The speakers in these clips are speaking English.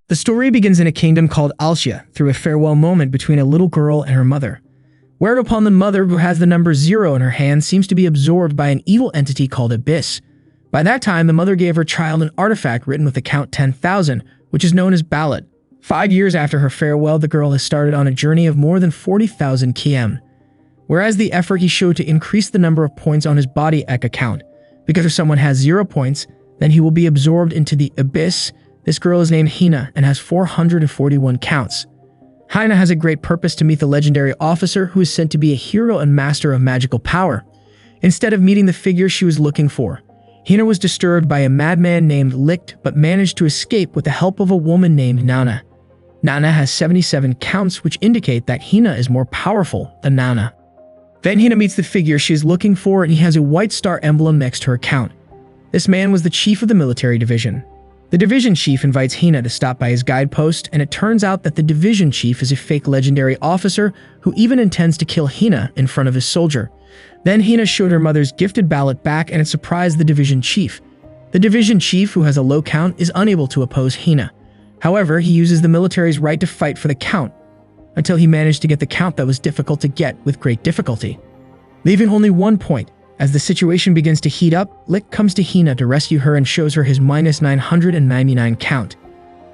The story begins in a kingdom called Alcia through a farewell moment between a little girl and her mother. Whereupon the mother, who has the number 0 in her hand, seems to be absorbed by an evil entity called Abyss. By that time, the mother gave her child an artifact written with the count 10,000, which is known as Bullied. 5 years after her farewell, the girl has started on a journey of more than 40,000 km. Whereas the effort he showed to increase the number of points on his body ek account, because if someone has 0 points, then he will be absorbed into the Abyss. This girl is named Hina and has 441 counts. Hina has a great purpose to meet the legendary officer who is sent to be a hero and master of magical power. Instead of meeting the figure she was looking for, Hina was disturbed by a madman named Licht but managed to escape with the help of a woman named Nana. Nana has 77 counts, which indicate that Hina is more powerful than Nana. Then Hina meets the figure she is looking for, and he has a white star emblem next to her count. This man was the chief of the military division. The division chief invites Hina to stop by his guidepost, and it turns out that the division chief is a fake legendary officer who even intends to kill Hina in front of his soldier. Then Hina showed her mother's gifted ballot back, and it surprised the division chief. The division chief, who has a low count, is unable to oppose Hina. However, he uses the military's right to fight for the count, until he managed to get the count that was difficult to get with great difficulty, leaving only 1 point. As the situation begins to heat up, Licht comes to Hina to rescue her and shows her his minus 999 count.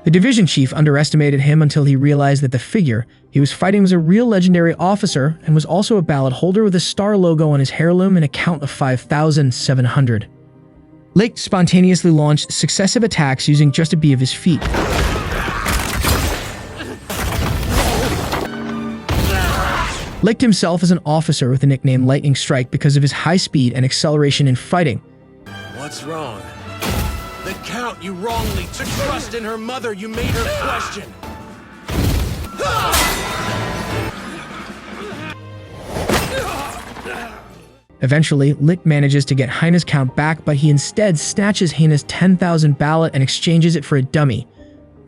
The division chief underestimated him until he realized that the figure he was fighting was a real legendary officer and was also a ballot holder with a star logo on his heirloom and a count of 5,700. Licht spontaneously launched successive attacks using just a bee of his feet. Licht himself is an officer with the nickname Lightning Strike because of his high speed and acceleration in fighting. What's wrong? The Count, you wrongly took trust in her mother. You made her question. Eventually, Licht manages to get Hina's count back, but he instead snatches Hina's 10,000 ballot and exchanges it for a dummy.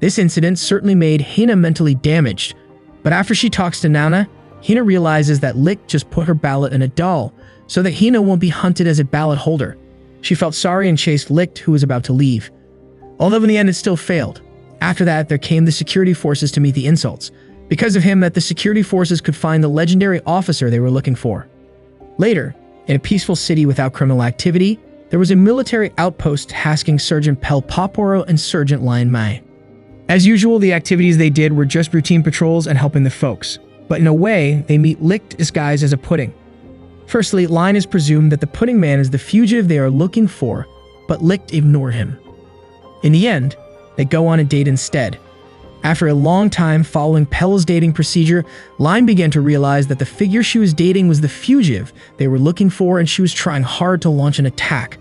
This incident certainly made Hina mentally damaged, but after she talks to Nana, Hina realizes that Licht just put her ballot in a doll, so that Hina won't be hunted as a ballot holder. She felt sorry and chased Licht, who was about to leave. Although in the end it still failed. After that, there came the security forces to meet the insults. Because of him, that the security forces could find the legendary officer they were looking for. Later, in a peaceful city without criminal activity, there was a military outpost tasking Sergeant Pel Poporo and Sergeant Lion Mai. As usual, the activities they did were just routine patrols and helping the folks. But in a way, they meet Licht disguised as a pudding. Firstly, Lion is presumed that the pudding man is the fugitive they are looking for, but Licht ignore him. In the end, they go on a date instead. After a long time following Pel's dating procedure, Lion began to realize that the figure she was dating was the fugitive they were looking for, and she was trying hard to launch an attack.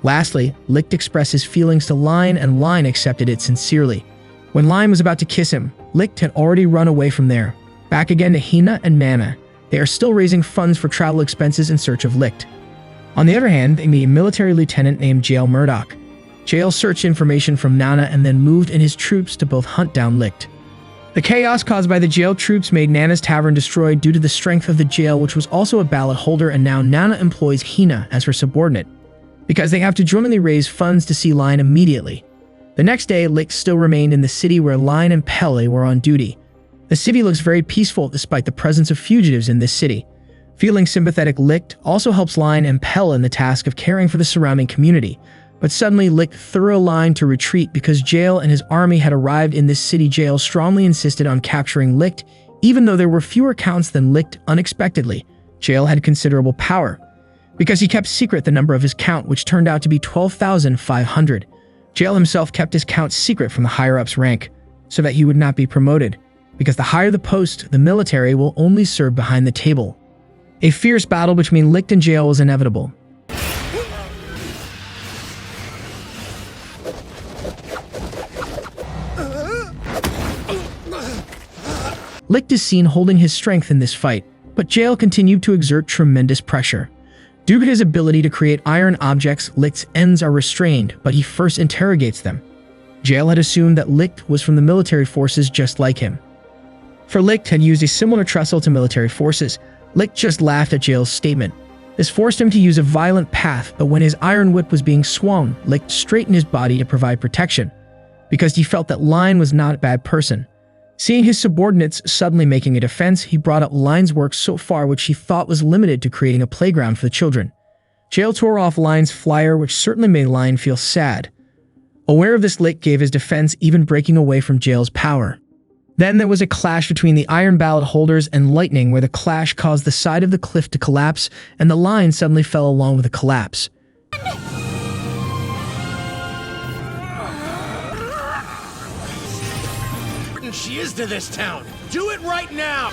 Lastly, Licht expressed his feelings to Lion, and Lion accepted it sincerely. When Lion was about to kiss him, Licht had already run away from there. Back again to Hina and Nana. They are still raising funds for travel expenses in search of Licht. On the other hand, they meet a military lieutenant named Jael Murdoch. Jael searched information from Nana and then moved in his troops to both hunt down Licht. The chaos caused by the Jael troops made Nana's tavern destroyed due to the strength of the Jael, which was also a ballot holder, and now Nana employs Hina as her subordinate, because they have to jointly raise funds to see Lion immediately. The next day, Licht still remained in the city where Lion and Pele were on duty. The city looks very peaceful despite the presence of fugitives in this city. Feeling sympathetic, Licht also helps Lion and Pel in the task of caring for the surrounding community. But suddenly, Licht threw a line to retreat because Jael and his army had arrived in this city. Jael strongly insisted on capturing Licht, even though there were fewer counts than Licht. Unexpectedly, Jael had considerable power, because he kept secret the number of his count, which turned out to be 12,500. Jael himself kept his count secret from the higher-ups rank, so that he would not be promoted. Because the higher the post, the military will only serve behind the table. A fierce battle between Licht and Jael was inevitable. Licht is seen holding his strength in this fight, but Jael continued to exert tremendous pressure. Due to his ability to create iron objects, Licht's ends are restrained, but he first interrogates them. Jael had assumed that Licht was from the military forces just like him. For Licht had used a similar trestle to military forces. Licht just laughed at Jael's statement. This forced him to use a violent path, but when his iron whip was being swung, Licht straightened his body to provide protection. because he felt that Line was not a bad person. Seeing his subordinates suddenly making a defense, he brought up Line's work so far which he thought was limited to creating a playground for the children. Jail tore off Line's flyer, which certainly made Line feel sad. Aware of this, Licht gave his defense, even breaking away from Jail's power. Then there was a clash between the iron ballot holders and lightning, where the clash caused the side of the cliff to collapse, and the line suddenly fell along with the collapse. She is to this town. Do it right now!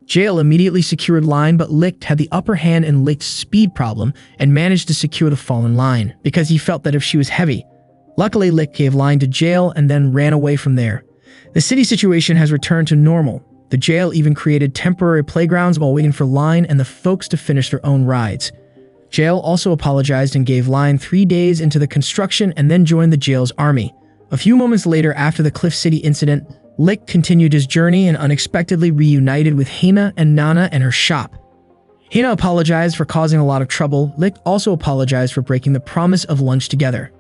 Jail immediately secured Line, but Licht had the upper hand in Licht's speed problem and managed to secure the fallen Line, because he felt that if she was heavy. Luckily, Licht gave Line to Jail and then ran away from there. The city situation has returned to normal. The jail even created temporary playgrounds while waiting for Line and the folks to finish their own rides. Jail also apologized and gave Line 3 days into the construction and then joined the jail's army. A few moments later, after the Cliff City incident, Licht continued his journey and unexpectedly reunited with Hina and Nana and her shop. Hina apologized for causing a lot of trouble. Licht also apologized for breaking the promise of lunch together.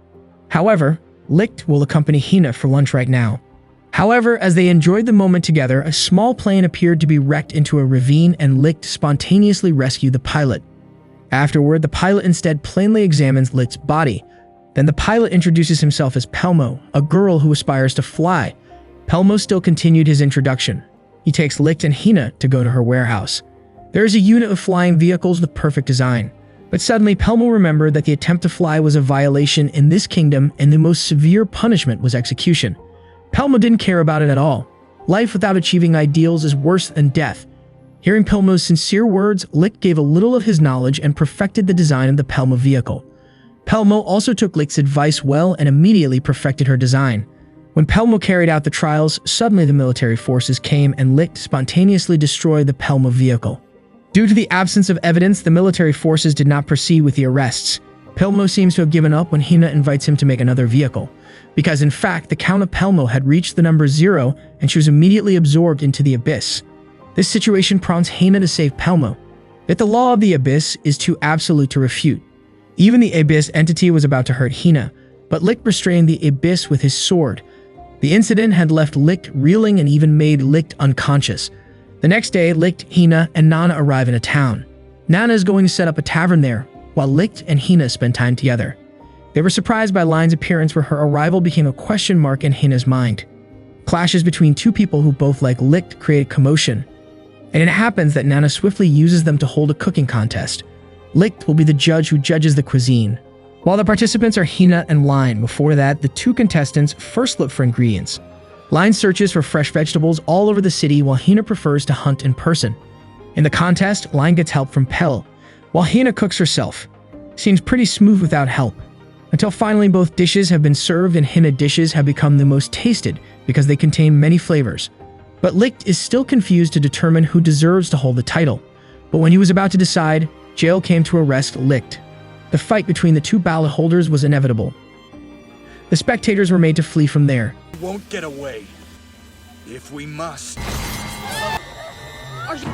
However, Licht will accompany Hina for lunch right now. However, as they enjoyed the moment together, a small plane appeared to be wrecked into a ravine and Licht spontaneously rescued the pilot. Afterward, the pilot instead plainly examines Licht's body. Then the pilot introduces himself as Pelmo, a girl who aspires to fly. Pelmo still continued his introduction. He takes Licht and Hina to go to her warehouse. There is a unit of flying vehicles with perfect design. But suddenly, Pelmo remembered that the attempt to fly was a violation in this kingdom and the most severe punishment was execution. Pelmo didn't care about it at all. Life without achieving ideals is worse than death. Hearing Pelmo's sincere words, Licht gave a little of his knowledge and perfected the design of the Pelmo vehicle. Pelmo also took Licht's advice well and immediately perfected her design. When Pelmo carried out the trials, suddenly the military forces came and Licht spontaneously destroyed the Pelmo vehicle. Due to the absence of evidence, the military forces did not proceed with the arrests. Pelmo seems to have given up when Hina invites him to make another vehicle, because in fact the count of Pelmo had reached the number 0 and she was immediately absorbed into the abyss. This situation prompts Hina to save Pelmo. Yet the law of the abyss is too absolute to refute. Even the abyss entity was about to hurt Hina, but Licht restrained the abyss with his sword. The incident had left Licht reeling and even made Licht unconscious. The next day, Licht, Hina, and Nana arrive in a town. Nana is going to set up a tavern there, while Licht and Hina spend time together. They were surprised by Line's appearance, where her arrival became a question mark in Hina's mind. Clashes between two people who both like Licht create commotion, and it happens that Nana swiftly uses them to hold a cooking contest. Licht will be the judge who judges the cuisine, while the participants are Hina and Line. Before that, the two contestants first look for ingredients. Line searches for fresh vegetables all over the city, while Hina prefers to hunt in person. In the contest, Line gets help from Pel, while Hina cooks herself. Seems pretty smooth without help, until finally both dishes have been served and Hina dishes have become the most tasted because they contain many flavors. But Licht is still confused to determine who deserves to hold the title. But when he was about to decide, Jail came to arrest Licht. The fight between the two ballot holders was inevitable. The spectators were made to flee from there. We won't get away. If we must. Are you...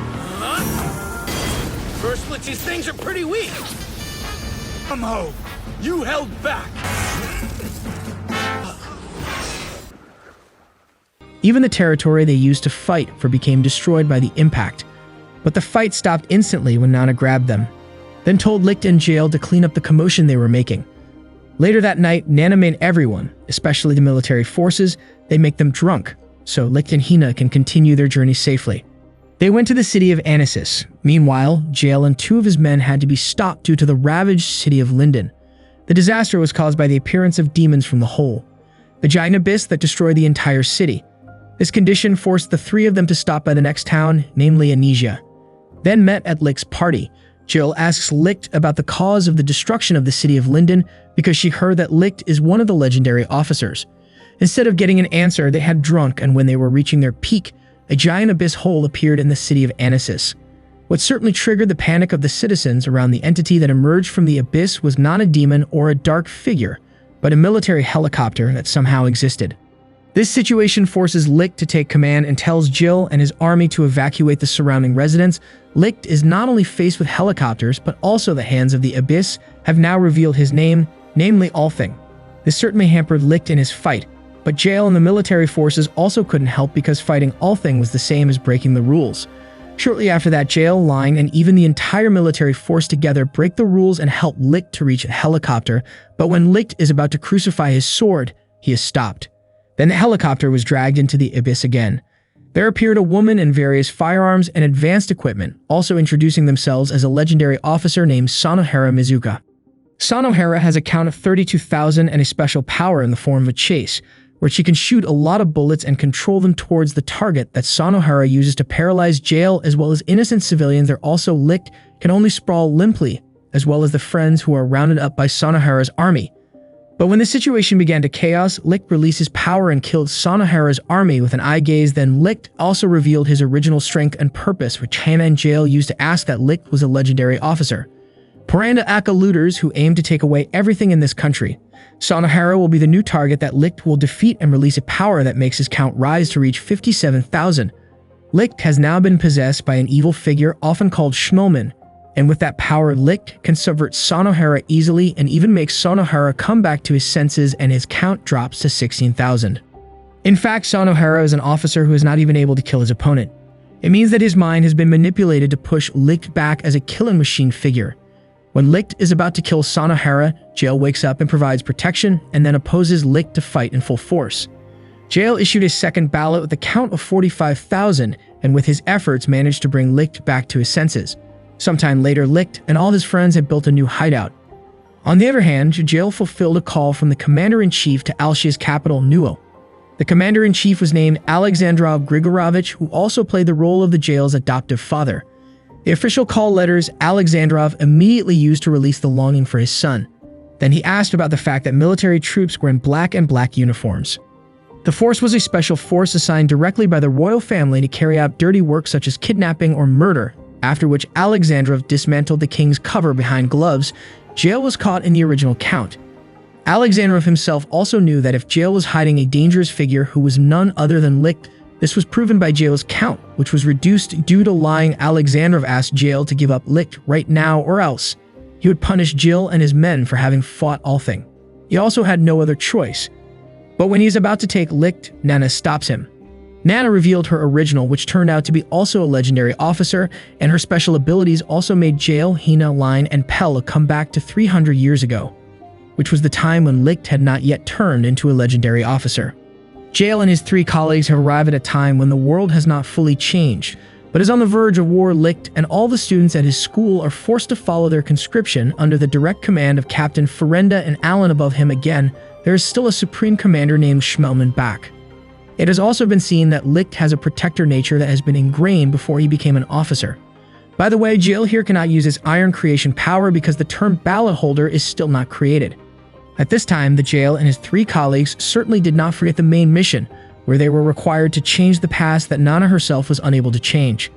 First Licht's things are pretty weak. Come home. You held back. Even the territory they used to fight for became destroyed by the impact. But the fight stopped instantly when Nana grabbed them, then told Licht and Jail to clean up the commotion they were making. Later that night, Nana made everyone, especially the military forces, they make them drunk, so Licht and Hina can continue their journey safely. They went to the city of Anisis. Meanwhile, Jail and 2 of his men had to be stopped due to the ravaged city of Linden. The disaster was caused by the appearance of demons from the hole, the giant abyss that destroyed the entire city. This condition forced the 3 of them to stop by the next town, namely Anesia. Then met at Licht's party. Jill asks Licht about the cause of the destruction of the city of Linden because she heard that Licht is one of the legendary officers. Instead of getting an answer, they had drunk, and when they were reaching their peak, a giant abyss hole appeared in the city of Anisis. What certainly triggered the panic of the citizens around the entity that emerged from the abyss was not a demon or a dark figure, but a military helicopter that somehow existed. This situation forces Licht to take command and tells Jill and his army to evacuate the surrounding residents. Licht is not only faced with helicopters, but also the hands of the Abyss have now revealed his name, namely Althing. This certainly hampered Licht in his fight, but Jill and the military forces also couldn't help because fighting Althing was the same as breaking the rules. Shortly after that, Jill, Line, and even the entire military force together break the rules and help Licht to reach a helicopter, but when Licht is about to crucify his sword, he is stopped. Then the helicopter was dragged into the Abyss again. There appeared a woman and various firearms and advanced equipment, also introducing themselves as a legendary officer named Sanohara Mizuka. Sanohara has a count of 32,000 and a special power in the form of a chase, where she can shoot a lot of bullets and control them towards the target that Sanohara uses to paralyze Jail as well as innocent civilians. They're also Licht can only sprawl limply, as well as the friends who are rounded up by Sanohara's army. But when the situation began to chaos, Licht released his power and killed Sanohara's army with an eye gaze. Then Licht also revealed his original strength and purpose, which Hannah and Jail used to ask that Licht was a legendary officer. Paranda Aka looters who aim to take away everything in this country. Sanohara will be the new target that Licht will defeat and release a power that makes his count rise to reach 57,000. Licht has now been possessed by an evil figure often called Schmelman, and with that power, Licht can subvert Sanohara easily and even make Sanohara come back to his senses, and his count drops to 16,000. In fact, Sanohara is an officer who is not even able to kill his opponent. It means that his mind has been manipulated to push Licht back as a killing machine figure. When Licht is about to kill Sanohara, Jail wakes up and provides protection, and then opposes Licht to fight in full force. Jail issued a second ballot with a count of 45,000, and with his efforts managed to bring Licht back to his senses. Sometime later, Licht and all his friends had built a new hideout. On the other hand, Jail fulfilled a call from the commander-in-chief to Alshia's capital, Nuo. The commander-in-chief was named Alexandrov Grigorovich, who also played the role of the Jail's adoptive father. The official call letters Alexandrov immediately used to release the longing for his son. Then he asked about the fact that military troops were in black and black uniforms. The force was a special force assigned directly by the royal family to carry out dirty work such as kidnapping or murder, after which Alexandrov dismantled the king's cover behind gloves. Jail was caught in the original count. Alexandrov himself also knew that if Jail was hiding a dangerous figure who was none other than Licht, this was proven by Jail's count, which was reduced due to lying. Alexandrov asked Jail to give up Licht right now or else he would punish Jill and his men for having fought Althing. He also had no other choice. But when he is about to take Licht, Nana stops him. Nana revealed her original, which turned out to be also a legendary officer, and her special abilities also made Jail, Hina, Line, and Pella come back to 300 years ago, which was the time when Licht had not yet turned into a legendary officer. Jail and his three colleagues have arrived at a time when the world has not fully changed, but is on the verge of war. Licht and all the students at his school are forced to follow their conscription under the direct command of Captain Ferenda and Alan. Above him again, there is still a supreme commander named Schmelman Bach. It has also been seen that Licht has a protector nature that has been ingrained before he became an officer. By the way, Jill here cannot use his iron creation power because the term ballot holder is still not created. At this time, the Jail and his three colleagues certainly did not forget the main mission, where they were required to change the past that Nana herself was unable to change.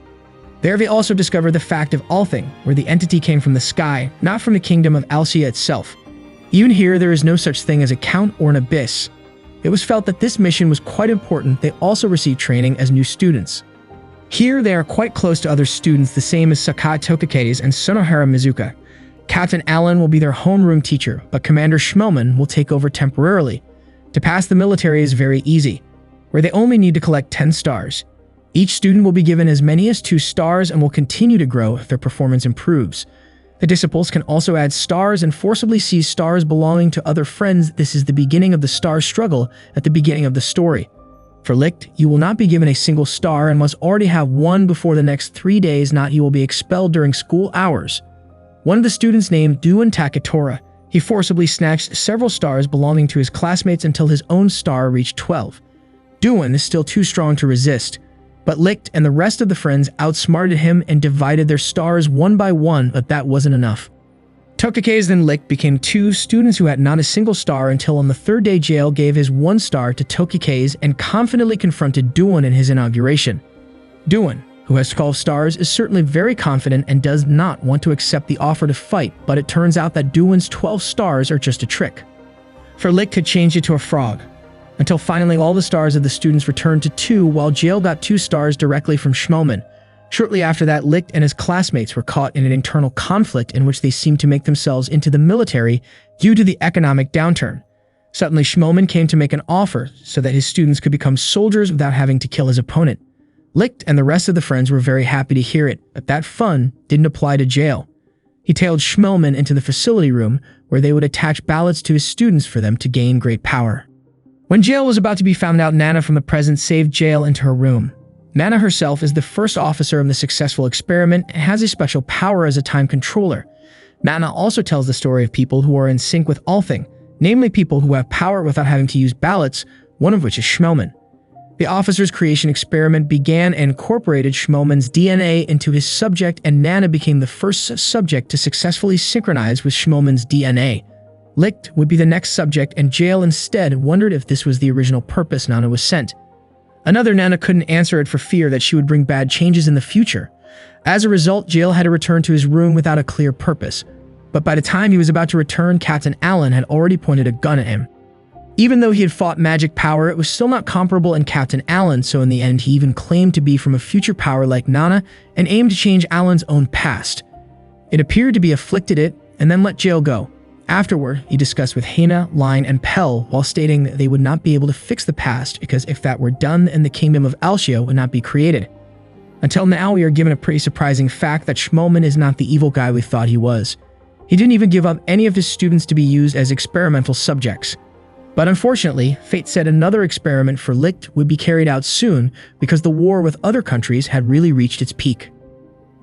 There they also discovered the fact of Althing, where the entity came from the sky, not from the kingdom of Alsia itself. Even here, there is no such thing as a count or an abyss. It was felt that this mission was quite important. They also received training as new students. Here, they are quite close to other students, the same as Sakai Tokake's and Sonohara Mizuka. Captain Allen will be their homeroom teacher, but Commander Schmelman will take over temporarily. To pass the military is very easy, where they only need to collect 10 stars. Each student will be given as many as 2 stars and will continue to grow if their performance improves. The disciples can also add stars and forcibly seize stars belonging to other friends. This is the beginning of the star struggle at the beginning of the story. For Licht, you will not be given a single star and must already have one before the next 3 days, not you will be expelled during school hours. One of the students named Duan Takatora, he forcibly snatched several stars belonging to his classmates until his own star reached 12. Duan is still too strong to resist, but Licht and the rest of the friends outsmarted him and divided their stars one by one, but that wasn't enough. Tokake's and Licht became 2 students who had not a single star until on the 3rd day Jail gave his 1 star to Tokake's and confidently confronted Duan in his inauguration. Duan, who has 12 stars, is certainly very confident and does not want to accept the offer to fight, but it turns out that Duan's 12 stars are just a trick. For Licht had changed it to a frog. until finally all the stars of the students returned to 2, while Jail got 2 stars directly from Schmelman. Shortly after that, Licht and his classmates were caught in an internal conflict in which they seemed to make themselves into the military due to the economic downturn. Suddenly, Schmelman came to make an offer so that his students could become soldiers without having to kill his opponent. Licht and the rest of the friends were very happy to hear it, but that fun didn't apply to Jail. He tailed Schmelman into the facility room where they would attach ballots to his students for them to gain great power. When Jail was about to be found out, Nana from the present saved Jail into her room. Nana herself is the first officer of the successful experiment and has a special power as a time controller. Nana also tells the story of people who are in sync with Althing, namely people who have power without having to use ballots, one of which is Schmelman. The officer's creation experiment began and incorporated Schmelman's DNA into his subject, and Nana became the first subject to successfully synchronize with Schmelman's DNA. Licht would be the next subject, and Jail instead wondered if this was the original purpose Nana was sent. Another Nana couldn't answer it for fear that she would bring bad changes in the future. As a result, Jail had to return to his room without a clear purpose. But by the time he was about to return, Captain Allen had already pointed a gun at him. Even though he had fought magic power, it was still not comparable in Captain Allen, so in the end he even claimed to be from a future power like Nana and aimed to change Allen's own past. It appeared to be afflicted it, and then let Jail go. Afterward, he discussed with Hina, Line, and Pell while stating that they would not be able to fix the past because if that were done, then the kingdom of Alcia would not be created. Until now, we are given a pretty surprising fact that Schmelman is not the evil guy we thought he was. He didn't even give up any of his students to be used as experimental subjects. But unfortunately, fate said another experiment for Licht would be carried out soon because the war with other countries had really reached its peak.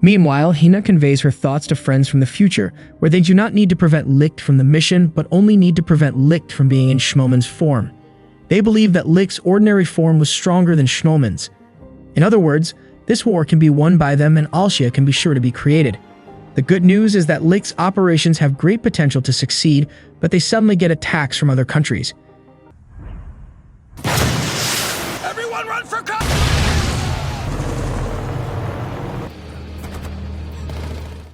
Meanwhile, Hina conveys her thoughts to friends from the future, where they do not need to prevent Licht from the mission, but only need to prevent Licht from being in Schmelman's form. They believe that Licht's ordinary form was stronger than Schmelman's. In other words, this war can be won by them and Alcia can be sure to be created. The good news is that Licht's operations have great potential to succeed, but they suddenly get attacks from other countries. Everyone run for cover!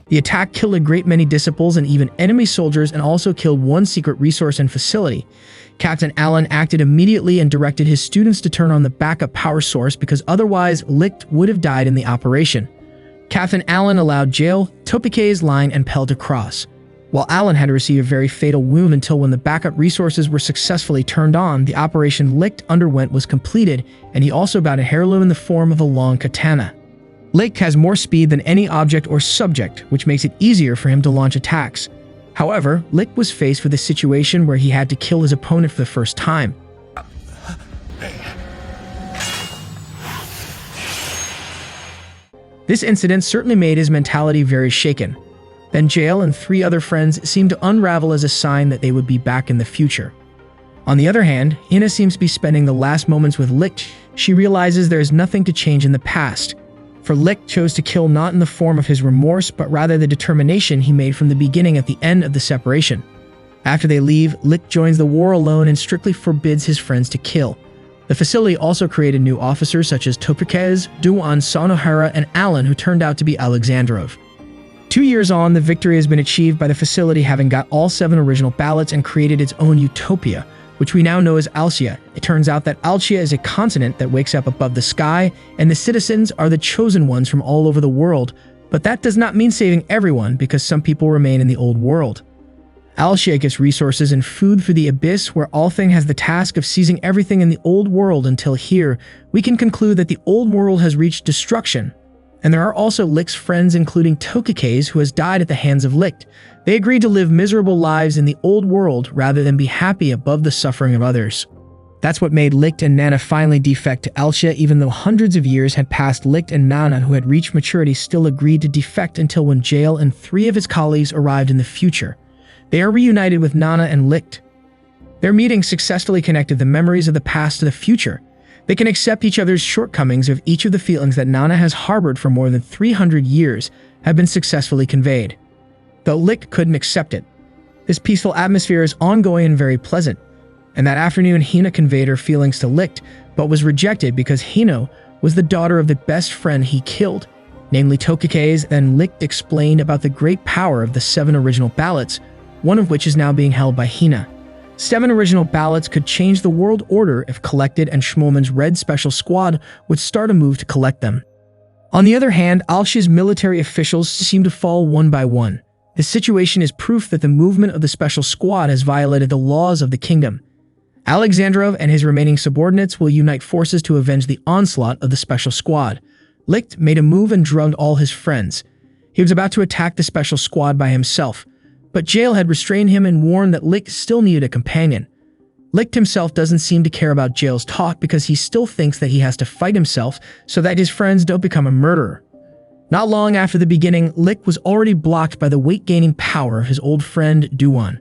The attack killed a great many disciples and even enemy soldiers and also killed one secret resource and facility. Captain Allen acted immediately and directed his students to turn on the backup power source because otherwise Licht would have died in the operation. Captain Allen allowed Jail, Topikaze, Line, and Pell to cross. While Allen had to receive a very fatal wound until when the backup resources were successfully turned on, the operation Licht underwent was completed, and he also got a heirloom in the form of a long katana. Licht has more speed than any object or subject, which makes it easier for him to launch attacks. However, Licht was faced with a situation where he had to kill his opponent for the first time. This incident certainly made his mentality very shaken. Then Jail and 3 other friends seemed to unravel as a sign that they would be back in the future. On the other hand, Hina seems to be spending the last moments with Licht. She realizes there is nothing to change in the past. For Licht chose to kill not in the form of his remorse, but rather the determination he made from the beginning at the end of the separation. After they leave, Licht joins the war alone and strictly forbids his friends to kill. The facility also created new officers such as Topikaze, Duan, Sonohara, and Allen, who turned out to be Alexandrov. 2 years on, the victory has been achieved by the facility having got all 7 original ballots and created its own utopia, which we now know as Alcia. It turns out that Alcia is a continent that wakes up above the sky, and the citizens are the chosen ones from all over the world, but that does not mean saving everyone because some people remain in the old world. Alcia gets resources and food for the Abyss, where Althing has the task of seizing everything in the old world until here, we can conclude that the old world has reached destruction. And there are also Licht's friends, including Tokikaze, who has died at the hands of Licht. They agreed to live miserable lives in the old world rather than be happy above the suffering of others. That's what made Licht and Nana finally defect to Alcia. Even though hundreds of years had passed, Licht and Nana, who had reached maturity, still agreed to defect until when Jail and 3 of his colleagues arrived in the future. They are reunited with Nana and Licht. Their meeting successfully connected the memories of the past to the future. They can accept each other's shortcomings of each of the feelings that Nana has harbored for more than 300 years have been successfully conveyed. Though Licht couldn't accept it. This peaceful atmosphere is ongoing and very pleasant. And that afternoon, Hina conveyed her feelings to Licht, but was rejected because Hino was the daughter of the best friend he killed, namely Tokikaze. Then Licht explained about the great power of the 7 original ballots, one of which is now being held by Hina. 7 original ballots could change the world order if collected, and Schmolman's Red Special Squad would start a move to collect them. On the other hand, Alsh's military officials seem to fall one by one. This situation is proof that the movement of the Special Squad has violated the laws of the kingdom. Alexandrov and his remaining subordinates will unite forces to avenge the onslaught of the Special Squad. Licht made a move and drugged all his friends. He was about to attack the Special Squad by himself, but Jael had restrained him and warned that Licht still needed a companion. Licht himself doesn't seem to care about Jael's talk because he still thinks that he has to fight himself so that his friends don't become a murderer. Not long after the beginning, Licht was already blocked by the weight-gaining power of his old friend Duan.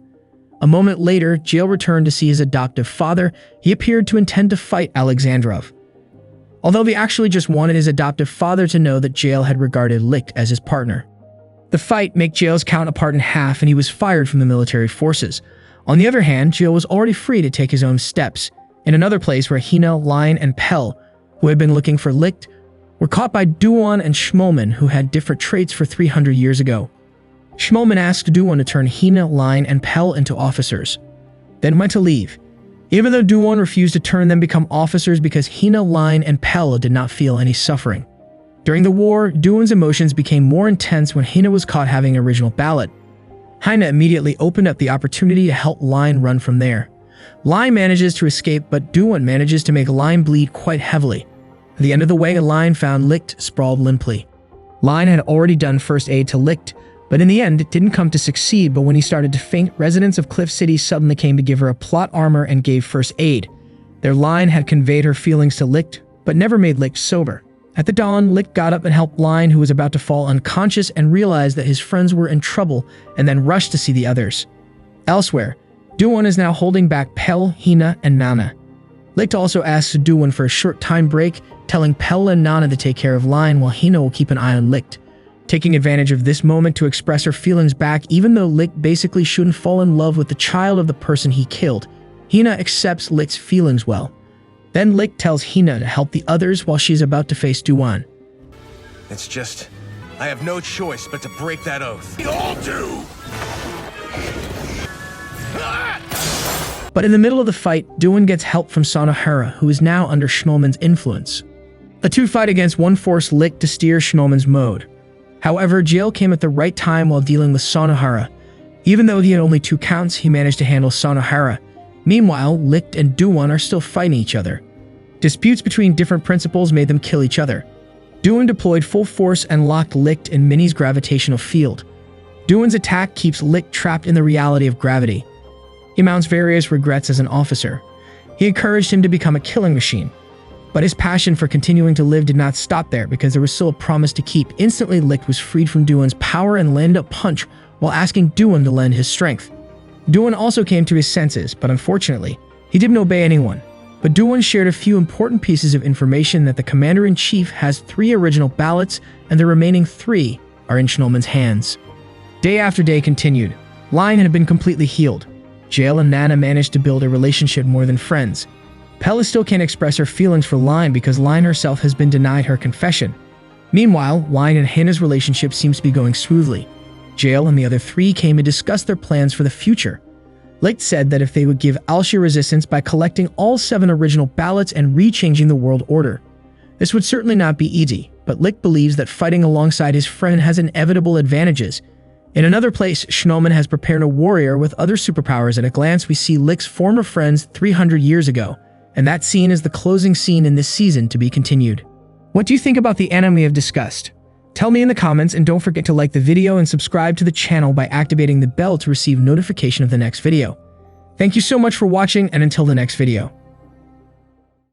A moment later, Jael returned to see his adoptive father. He appeared to intend to fight Alexandrov, although he actually just wanted his adoptive father to know that Jael had regarded Licht as his partner. The fight made Jael's count apart in half, and he was fired from the military forces. On the other hand, Jael was already free to take his own steps. In another place where Hina, Line, and Pell, who had been looking for Licht, were caught by Duan and Schmolman, who had different traits for 300 years ago. Schmolman asked Duan to turn Hina, Line, and Pell into officers, then went to leave, even though Duan refused to turn them become officers because Hina, Line, and Pell did not feel any suffering. During the war, Duan's emotions became more intense when Hina was caught having an original ballot. Hina immediately opened up the opportunity to help Line run from there. Line manages to escape, but Duan manages to make Line bleed quite heavily. At the end of the way, Line found Licht sprawled limply. Line had already done first aid to Licht, but in the end, it didn't come to succeed. But when he started to faint, residents of Cliff City suddenly came to give her a plot armor and gave first aid. Their Line had conveyed her feelings to Licht, but never made Licht sober. At the dawn, Licht got up and helped Line, who was about to fall unconscious, and realized that his friends were in trouble, and then rushed to see the others. Elsewhere, Duan is now holding back Pell, Hina, and Nana. Licht also asks Duan for a short time break, telling Pell and Nana to take care of Line while Hina will keep an eye on Licht. Taking advantage of this moment to express her feelings back, even though Licht basically shouldn't fall in love with the child of the person he killed, Hina accepts Licht's feelings well. Then Licht tells Hina to help the others while she's about to face Duan. It's just, I have no choice but to break that oath. We all do! But in the middle of the fight, Duan gets help from Sonohara, who is now under Schmolman's influence. The two fight against one forced Licht to steer Schmolman's mode. However, Jael came at the right time while dealing with Sonohara. Even though he had only 2 counts, he managed to handle Sonohara. Meanwhile, Licht and Duan are still fighting each other. Disputes between different principles made them kill each other. Duan deployed full force and locked Licht in Minnie's gravitational field. Duan's attack keeps Licht trapped in the reality of gravity. He mounts various regrets as an officer. He encouraged him to become a killing machine. But his passion for continuing to live did not stop there because there was still a promise to keep. Instantly, Licht was freed from Duan's power and landed a punch while asking Duan to lend his strength. Duan also came to his senses, but unfortunately, he didn't obey anyone. But Duan shared a few important pieces of information: that the commander-in-chief has 3 original ballots and the remaining 3 are in Schmolman's hands. Day after day continued. Line had been completely healed. Jael and Nana managed to build a relationship more than friends. Pella still can't express her feelings for Line because Line herself has been denied her confession. Meanwhile, Line and Hannah's relationship seems to be going smoothly. Jael and the other 3 came to discuss their plans for the future. Licht said that if they would give Alshia resistance by collecting all 7 original ballots and rechanging the world order. This would certainly not be easy, but Licht believes that fighting alongside his friend has inevitable advantages. In another place, Schmolman has prepared a warrior with other superpowers. At a glance, we see Licht's former friends 300 years ago, and that scene is the closing scene in this season to be continued. What do you think about the anime we have discussed? Tell me in the comments, and don't forget to like the video and subscribe to the channel by activating the bell to receive notification of the next video. Thank you so much for watching, and until the next video.